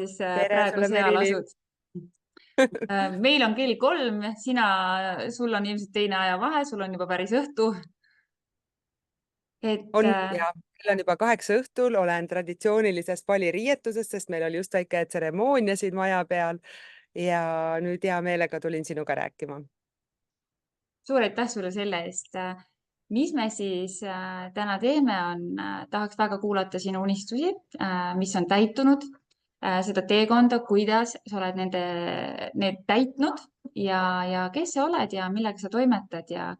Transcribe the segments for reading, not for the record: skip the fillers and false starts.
siis tere praegu sulle, seal Merilin! asud? Meil on kell 3, sul on ilmselt teine ajavahe, sul on juba päris õhtu. Et On ja kell on juba 8 õhtul, olen traditsioonilises paliriietuses, sest meil oli just väike tseremoonia siin maja peal ja nüüd hea meelega tulin sinuga rääkima. suur aitäh sulle selle eest. Mis me siis täna teeme, tahaks väga kuulata sinu unistusi, mis on täitunud, seda teekonda, kuidas sa oled need täitnud ja kes sa oled ja millega sa toimetad ja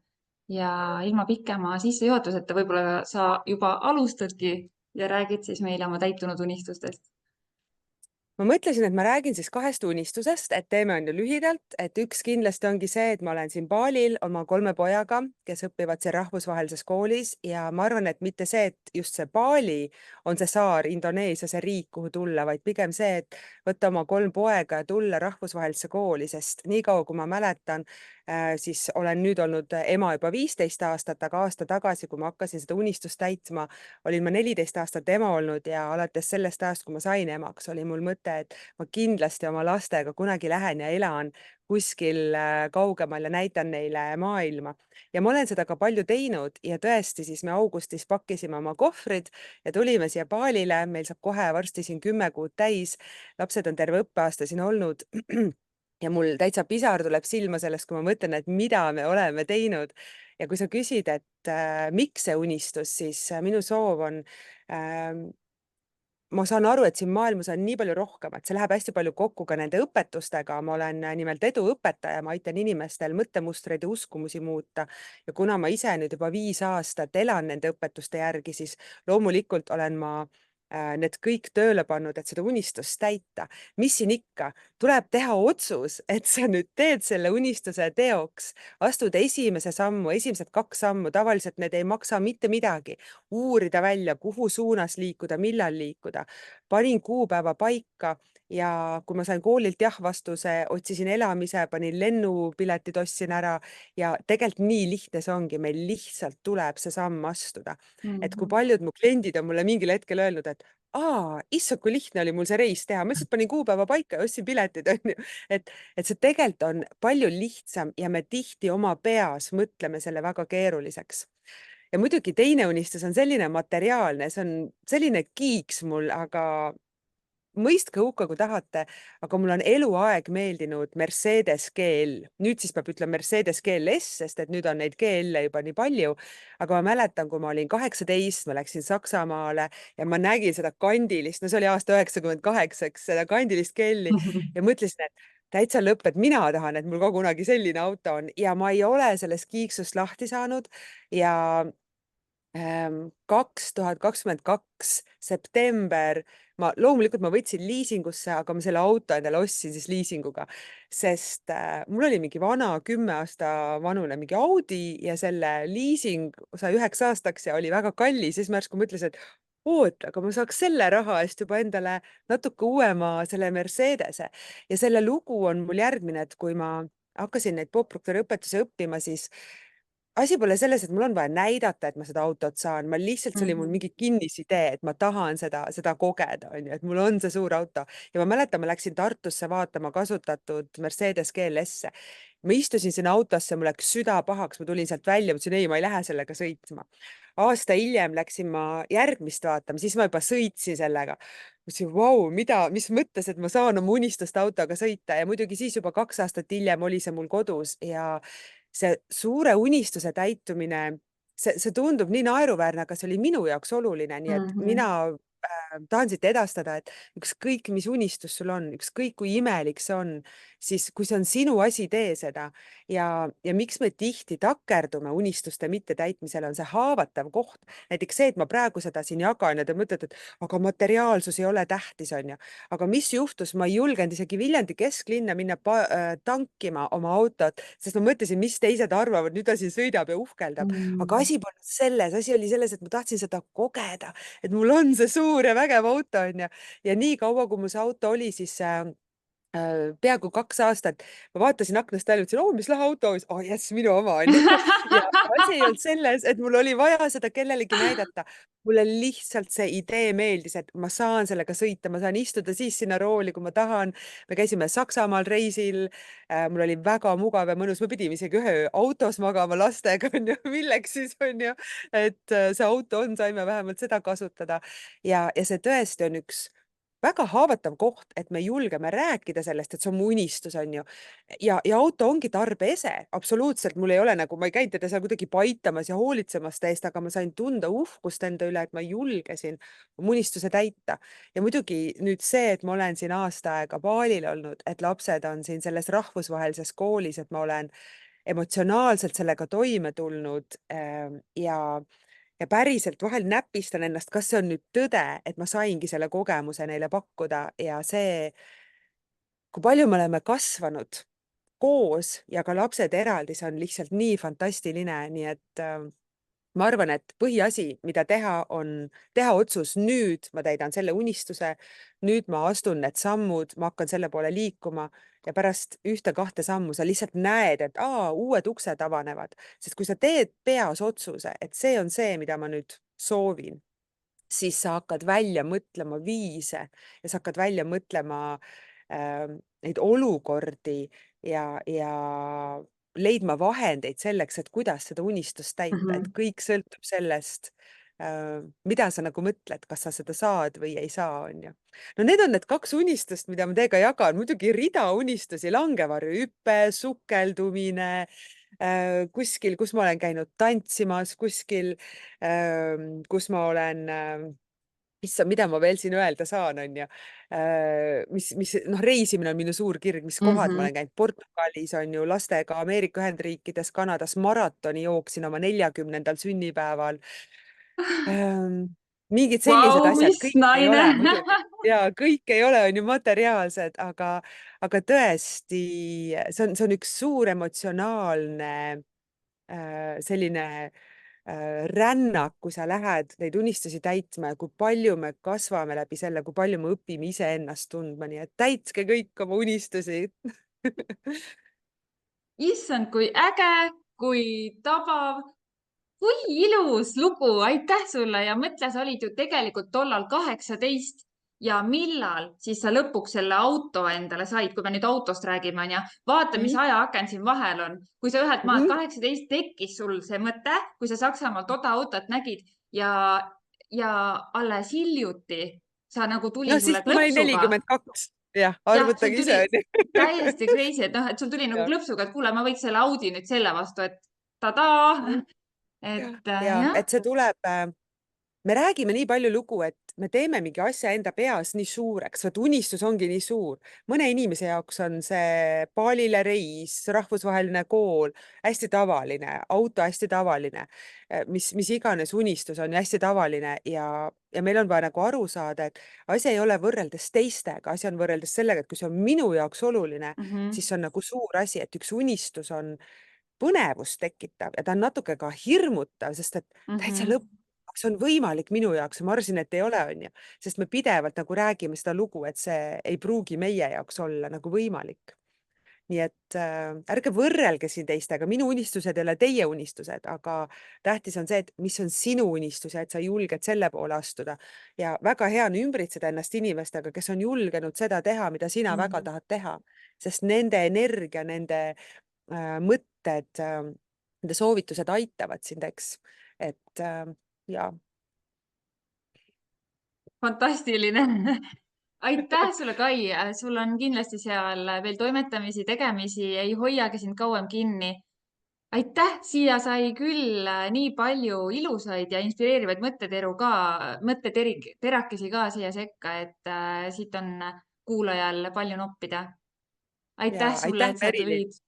ilma pikema sissejuhatuseta võib-olla sa juba alustadki ja räägid siis meile oma täitunud unistustest. Ma mõtlesin, et ma räägin siis 2 unistusest, et teeme on ju lühidalt, et üks kindlasti ongi see, et ma olen siin Balil oma 3 pojaga, kes õpivad siin rahvusvahelises koolis ja ma arvan, et mitte see, et just see Bali on see saar, Indoneesia, see riik, kuhu tulla, vaid pigem see, et võtta oma 3 poega ja tulla rahvusvahelisse kooli, sest niikaua, kui ma mäletan, siis olen nüüd olnud ema juba 15 aastat, aga aasta tagasi, kui ma hakkasin seda unistust täitma, olin ma 14 aastat ema olnud ja alates sellest ajast, kui ma sain emaks, oli mul mõte, et ma kindlasti oma lastega kunagi lähen ja elan kuskil kaugemal ja näitan neile maailma. Ja ma olen seda ka palju teinud ja tõesti, siis me augustis pakkisime oma kohvrid ja tulime siia Balile, meil saab kohe varsti siin 10 kuud täis, lapsed on terve õppeaasta siin olnud ja mul täitsa pisar tuleb silma sellest, kui ma mõtlen, et mida me oleme teinud. Ja kui sa küsid, et miks see unistus, siis minu soov on ma saan aru, et siin maailmas on nii palju rohkemat, see läheb hästi palju kokku ka nende õpetustega. Ma olen nimelt eduõpetaja, ma aitan inimestel mõttemustreid ja uskumusi muuta. Ja kuna ma ise nüüd juba 5 aastat elan nende õpetuste järgi, siis loomulikult olen ma need kõik tööle pannud, et seda unistust täita. Mis siin ikka? Tuleb teha otsus, et sa nüüd teed selle unistuse teoks. Astud esimese sammu, esimesed 2 sammu, tavaliselt need ei maksa mitte midagi. Uurida välja, kuhu suunas liikuda, millal liikuda. Panin kuupäeva paika ja kui ma sain koolilt jah-vastuse, otsisin elamise, panin lennupiletid, ostsin ära ja tegelikult nii lihtne see ongi, meil lihtsalt tuleb see samm astuda. Et kui paljud mu kliendid on mulle mingil hetkel öelnud, et issand, kui lihtne oli mul see reis teha, ma lihtsalt panin kuupäeva paika ja ostsin piletid, on ju. Et see tegelikult on palju lihtsam ja me tihti oma peas mõtleme selle väga keeruliseks. Ja muidugi teine unistus on selline materiaalne, see on selline kiiks mul, aga mõistke hukka, kui tahate, aga mul on eluaeg meeldinud Mercedes GL. Nüüd siis peab ütlema Mercedes GLS, sest et nüüd on neid GL-e juba nii palju. Aga ma mäletan, kui ma olin 18, ma läksin Saksamaale ja ma nägin seda kandilist, no see oli aasta 98, eks, seda kandilist GL-i ja mõtlesin, et täitsa lõpp, et mina tahan, et mul ka kunagi selline auto on ja ma ei ole sellest kiiksust lahti saanud ja 2022 september, loomulikult ma võtsin liisingusse, aga ma selle auto endale ostsin siis liisinguga, sest mul oli mingi vana 10 aasta vanune mingi Audi ja selle liising sai 1 aastaks ja oli väga kallis. Siis ma järsku mõtlesin, et oot, aga ma saaks selle raha eest juba endale natuke uuema selle Mercedese ja selle lugu on mul järgmine, et kui ma hakkasin neid popproktori õpetusi õppima, siis asi pole selles, et mul on vaja näidata, et ma seda autot saan, ma lihtsalt, see oli mul mingi kinnisidee, et ma tahan seda kogeda, on ju, et mul on see suur auto. Ja ma mäletan, ma läksin Tartusse vaatama kasutatud Mercedes GLS-e. Ma istusin sinna autosse, mul läks süda pahaks, ma tulin sealt välja, mõtlesin, ei, ma ei lähe sellega sõitma. Aasta hiljem läksin ma järgmist vaatama, siis ma juba sõitsin sellega. Mõtlesin, vau, mis mõttes, et ma saan oma unistuste autoga sõita ja muidugi siis juba 2 aastat hiljem oli see mul kodus ja see suure unistuse täitumine, see tundub nii naeruväärne, aga see oli minu jaoks oluline, nii et mina tahan siit edastada, et ükskõik, mis unistus sul on, ükskõik kui imelik see on, siis kui see on sinu asi, tee seda. Ja miks me tihti takerdume unistuste mittetäitmisele, on see haavatav koht. Näiteks see, et ma praegu seda siin jagan ja te mõtlete, et aga materiaalsus ei ole tähtis, on ju. Aga mis juhtus, ma ei julgenud isegi Viljandi kesklinna minna tankima oma autot, sest ma mõtlesin, mis teised arvavad, nüüd ta siin sõidab ja uhkeldab. Aga asi polnud selles, asi oli selles, et ma tahtsin seda kogeda, et mul on see suur ja vägev auto, on ju. Ja nii kaua, kui mul see auto oli, siis peaaegu 2 aastat. Ma vaatasin aknast välja, ütlesin, mis lahe auto, jess, minu oma onju. Ja asi ei olnud selles, et mul oli vaja seda kellelegi näidata. Mulle lihtsalt see idee meeldis, et ma saan sellega sõita, ma saan istuda siis sinna rooli, kui ma tahan. Me käisime Saksamaal reisil. Mul oli väga mugav ja mõnus, me pidime isegi ühe öö autos magama lastega, onju, milleks siis onju, et see auto on, saime vähemalt seda kasutada. Ja see tõesti on üks väga haavatav koht, et me julgeme rääkida sellest, et see on mu unistus, on ju. Ja auto ongi tarbeese, absoluutselt. Mul ei ole nagu, ma ei käinud teda seal kuidagi paitamas ja hoolitsemas ta eest, aga ma sain tunda uhkust enda üle, et ma julgesin mu unistuse täita. Ja muidugi nüüd see, et ma olen siin aasta aega Balil olnud, et lapsed on siin selles rahvusvahelises koolis, et ma olen emotsionaalselt sellega toime tulnud ja päriselt vahel näpistan ennast, kas see on nüüd tõde, et ma saingi selle kogemuse neile pakkuda ja see, kui palju me oleme kasvanud koos ja ka lapsed eraldi, see on lihtsalt nii fantastiline, nii et ma arvan, et põhiasi, mida teha, on teha otsus nüüd, ma täidan selle unistuse, nüüd ma astun need sammud, ma hakkan selle poole liikuma ja pärast 1-2 sammu sa lihtsalt näed, et uued uksed avanevad, sest kui sa teed peas otsuse, et see on see, mida ma nüüd soovin, siis sa hakkad välja mõtlema viise ja sa hakkad välja mõtlema neid olukordi ja leidma vahendeid selleks, et kuidas seda unistust täita, et kõik sõltub sellest, mida sa nagu mõtled, kas sa seda saad või ei saa, on ju. No need on need 2 unistust, mida ma teiega jagan, muidugi rida unistusi, langevarjuhüpe, sukeldumine, kuskil, kus ma olen käinud tantsimas, kuskil, kus ma olen issand, mida ma veel siin öelda saan, on ju. Reisimine on minu suur kirg, mis kohad ma olen käinud Portugalis, on ju, lastega Ameerika Ühendriikides, Kanadas, maratoni jooksin oma 40. sünnipäeval. Mingid sellised Vau, asjad, mis kõik ei ole naine. muidugi ja kõik ei ole, on ju, materiaalsed, aga tõesti, see on üks suur emotsionaalne selline rännak, kui sa lähed neid unistusi täitma ja kui palju me kasvame läbi selle, kui palju me õpime iseennast tundma, nii et täitske kõik oma unistusi. Issand, kui äge, kui tabav, kui ilus lugu, aitäh sulle ja mõtle, sa olid ju tegelikult tollal 18 ja millal siis sa lõpuks selle auto endale said, kui me nüüd autost räägime, onju. vaata, mis ajaaken siin vahel on. Kui sa ühelt maalt 18 tekkis sul see mõte, kui sa Saksamaalt autot nägid ja alles hiljuti sa nagu No tuli siis, sulle kui ma olin klõpsuga. 42, jah, Jah, sul arvutage tuli ise, on ju. täiesti crazy, et noh, et sul tuli nagu klõpsuga, et kuule, ma võiks selle Audi nüüd selle vastu, et tadaa. Et Ja, jah. et see tuleb, me räägime nii palju lugu, et me teeme mingi asja enda peas nii suureks, vot unistus ongi nii suur. Mõne inimese jaoks on see Balile reis, rahvusvaheline kool, hästi tavaline, auto hästi tavaline, mis iganes unistus on hästi tavaline ja meil on vaja nagu aru saada, et asi ei ole võrreldes teistega, asi on võrreldes sellega, et kui see on minu jaoks oluline, siis see on nagu suur asi, et üks unistus on põnevust tekitav ja ta on natuke ka hirmutav, sest et täitsa lõpp see on võimalik minu jaoks ja ma arvasin, et ei ole, on ju, sest me pidevalt nagu räägime seda lugu, et see ei pruugi meie jaoks olla nagu võimalik. Nii et ärge võrrelge siin teistega, minu unistused ei ole teie unistused, aga tähtis on see, et mis on sinu unistus ja et sa julged selle poole astuda. Ja väga hea on ümbritseda ennast inimestega, kes on julgenud seda teha, mida sina väga tahad teha, sest nende energia, nende mõtted, nende soovitused aitavad sind, eks. Et ja. Fantastiline. Aitäh sulle, Kai. Sul on kindlasti seal veel toimetamisi, tegemisi, ei hoiagi sind kauem kinni. Aitäh, siia sai küll nii palju ilusaid ja inspireerivaid mõtteterakesi ka siia sekka, et siit on kuulajal palju noppida. Aitäh Ja sulle, aitäh, et sa Merilin. tulid.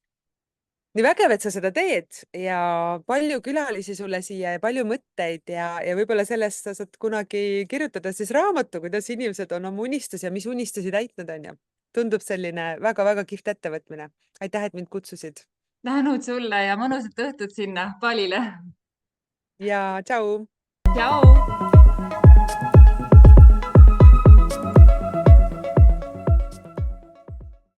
Nii vägev, et sa seda teed ja palju külalisi sulle siia ja palju mõtteid ja võib-olla sellest sa saad kunagi kirjutada siis raamatu, kuidas inimesed on oma unistusi ja mis unistusi täitnud, on ju. Tundub selline väga-väga kihvt ettevõtmine. Aitäh, et mind kutsusid. Tänud sulle ja mõnusat õhtut sinna Palile. Ja tšau. Tšau.